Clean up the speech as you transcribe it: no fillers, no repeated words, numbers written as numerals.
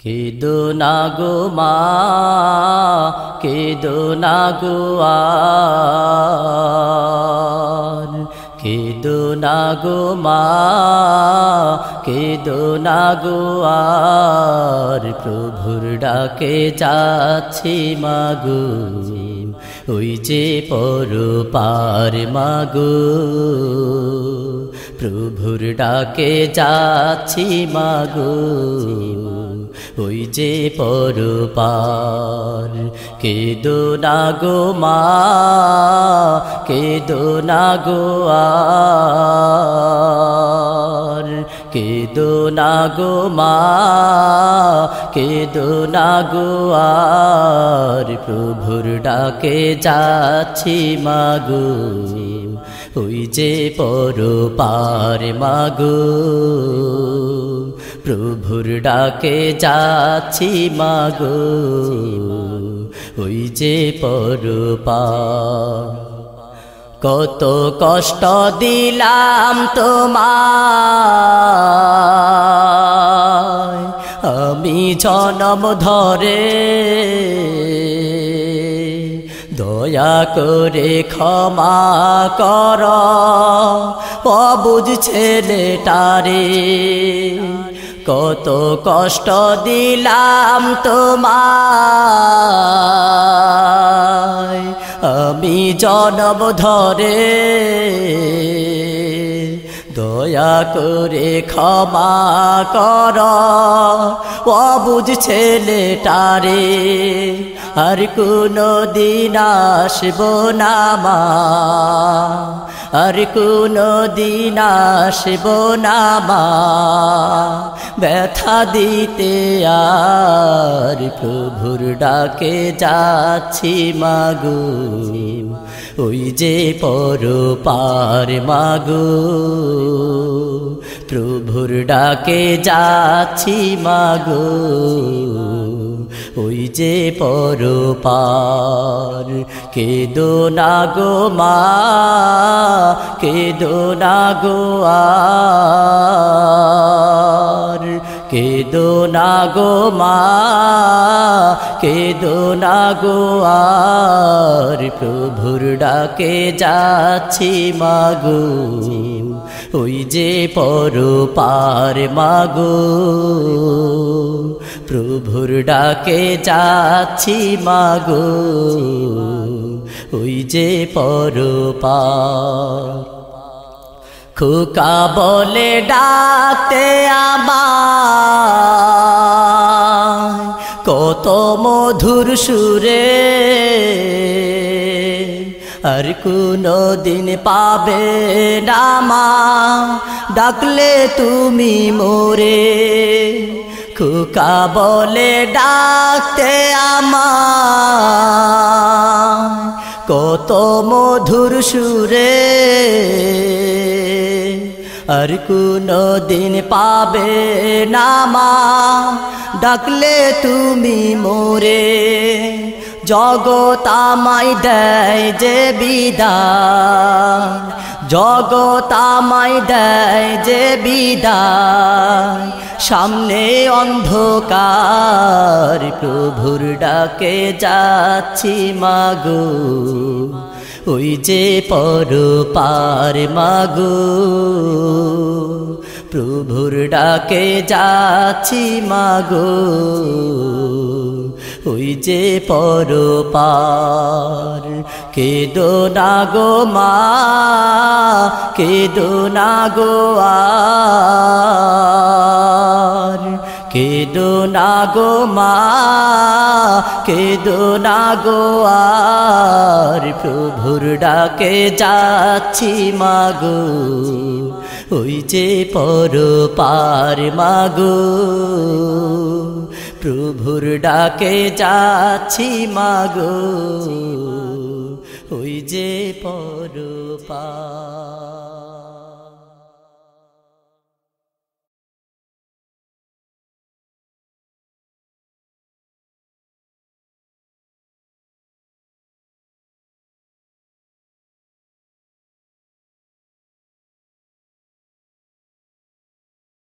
কেদো না গো মা, কেদো না গো আর, কেদো না গো মা, কেদো না গো আর, প্রভুর ডাকে যাচ্ছি মাগো, ওই যে পরপার মাগো, প্রভুর ডাকে যাচ্ছি মাগো, ওই যে পরপার। কেদো না গো মা, কেদো না গো আর, কেদো না গো মা, কেদো না গো আর, প্রভুর ডাকে যাচ্ছি মাগো, ওই যে পরপার মাগো, প্রভুর ডাকে যাচ্ছি মাগো, ওই যে পরপার। কত কষ্ট দিলাম তোমায় আমি জনম ধরে, দয়া করে ক্ষমা কর অবুঝ ছেলেটারে। কত কষ্ট দিলাম তোমায় আমি জনম ধরে, দয়া করে ক্ষমা কর অবুঝ ছেলেটারে। আর কোনো দিন আসব না মা, আর কোনো দিন আসব না মা, ব্যথা দিতে আর, প্রভুর ডাকে যাচ্ছি মাগো, ওই যে পরপার মাগো, প্রভুর ডাকে যাচ্ছি মাগো, ওই যে পরপার। কেদো না গো মা, কেদো না গো আর, কেদো না গো মা, কেদো না গো আর, প্রভুর ডাকে যাচ্ছি মাগো, ওই যে পরপার মাগো, প্রভুর ডাকে যাচ্ছি মাগো, ওই যে পরপার। খোকা বলে ডাকতে আমায় কত মধুর সুরে, আর কোনো দিন পাবে না মা ডাকলে তুমি মোরে। খোকা বলে ডাকতে আমায় কত মধুর সুরে, আর কোনো দিন পাবে না মা ডাকলে তুমি মোরে। জগৎ আমায় দেয় যে বিদায়, জগৎ আমায় দেয় যে বিদায়, সামনে অন্ধকার, প্রভুর ডাকে যাচ্ছি মাগো, ওই যে পরপার মাগো, প্রভুর ডাকে যাচ্ছি মাগো, ওই যে পরপার। কেদো না গো মা, কেদো না গো আর, কেদো না গো মা, কেদো না গো আর, প্রভুর ডাকে যাচ্ছি মাগো, ওই যে পরপার মাগো, প্রভুর ডাকে যাচ্ছি মাগো, ওই যে পরপার।